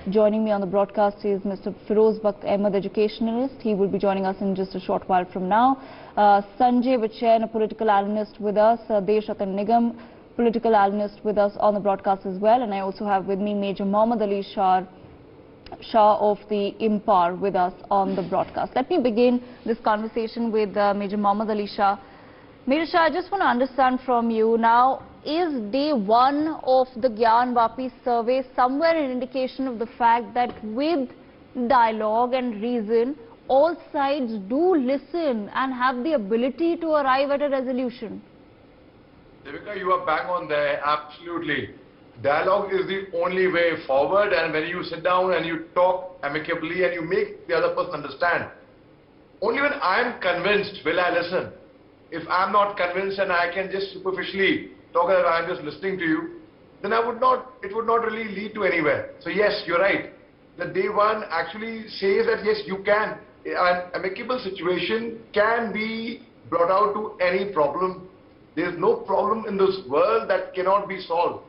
Joining me on the broadcast is Mr. Firoz Bakht Ahmed, educationalist. He will be joining us in just a short while from now. Sanjay Vachen, a political analyst with us. Deshratan Nigam, political analyst with us on the broadcast as well. And I also have with me Major Mohammad Ali Shah of the Impar with us on the broadcast. Let me begin this conversation with Major Mohammad Ali Shah. Major Shah, I just want to understand from you now, is day one of the Gyaan Vapi survey somewhere an indication of the fact that with dialogue and reason, all sides do listen and have the ability to arrive at a resolution? Devika, you are bang on there, absolutely. Dialogue is the only way forward, and when you sit down and you talk amicably and you make the other person understand, only when I am convinced will I listen. If I am not convinced and I can just superficially talk as I am just listening to you, then it would not really lead to anywhere. So yes, you're right. The day one actually says that yes, you can. An amicable situation can be brought out to any problem. There is no problem in this world that cannot be solved.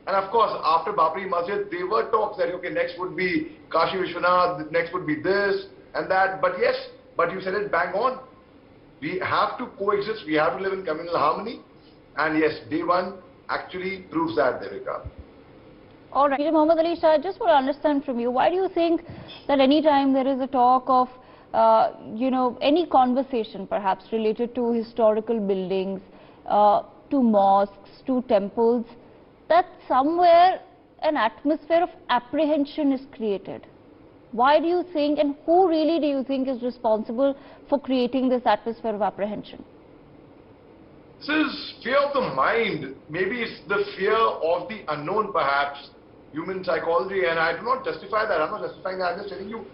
And of course, after Babri Masjid, there were talks that, okay, next would be Kashi Vishwanath, next would be this and that. But yes, but you said it bang on. We have to coexist, we have to live in communal harmony. And yes, day one actually proves that, Devika. All right. Mohammad Ali Shah, I just want to understand from you, why do you think that any time there is a talk of, any conversation perhaps related to historical buildings, to mosques, to temples, that somewhere an atmosphere of apprehension is created? Why do you think, and who really do you think is responsible for creating this atmosphere of apprehension? This is fear of the mind. Maybe it's the fear of the unknown, perhaps, human psychology, and I do not justify that. I'm not justifying that. I'm just telling you,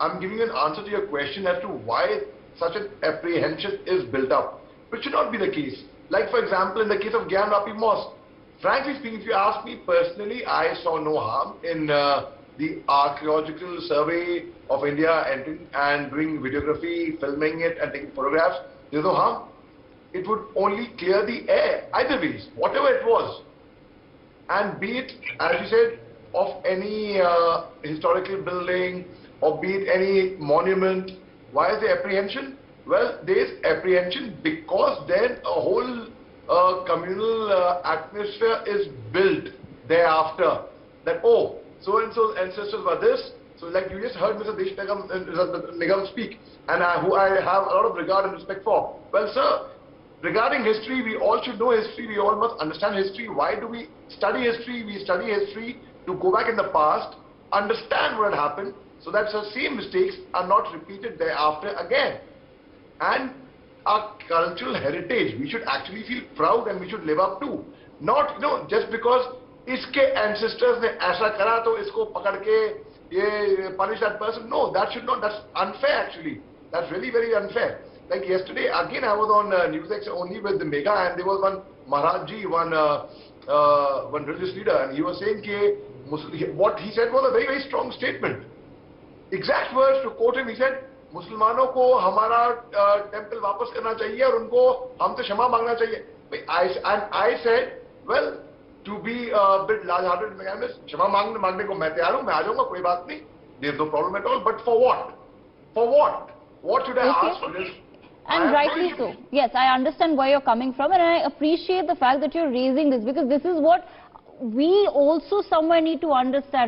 I'm giving you an answer to your question as to why such an apprehension is built up, which should not be the case. Like, for example, in the case of Gyaan Vapi Mosque, frankly speaking, if you ask me personally, I saw no harm in the Archaeological Survey of India entering and doing videography, filming it and taking photographs. There's no harm. It would only clear the air, either ways, whatever it was. And be it, as you said, of any historical building or be it any monument. Why is there apprehension? Well, there is apprehension because then a whole communal atmosphere is built thereafter. That, oh, so-and-so's ancestors were this. So like you just heard Mr. Nigam speak, and who I have a lot of regard and respect for. Well, sir, regarding history, we all should know history. We all must understand history. Why do we study history? We study history to go back in the past, understand what had happened, so that the same mistakes are not repeated thereafter again. And our cultural heritage, we should actually feel proud and we should live up to. Not, just because iske ancestors ne aisa kara to isko pakad ke ye punish that person. No, that should not. That's unfair actually. That's really very unfair. Like yesterday, again I was on NewsX only with the Mega, and there was one Maharajji, one religious leader, and he was saying what he said was a very, very strong statement. Exact words to quote him, he said, मुसलमानों को हमारा temple वापस करना चाहिए और उनको हमसे क्षमा मांगना चाहिए. And I said, well, to be a bit large-hearted, क्षमा मांगने को मैं तैयार हूँ, मैं आ जाऊँगा, कोई बात नहीं. There's no problem at all. But for what? For what? What should I ask for this? And rightly so. Yes, I understand where you're coming from, and I appreciate the fact that you're raising this, because this is what we also somewhere need to understand.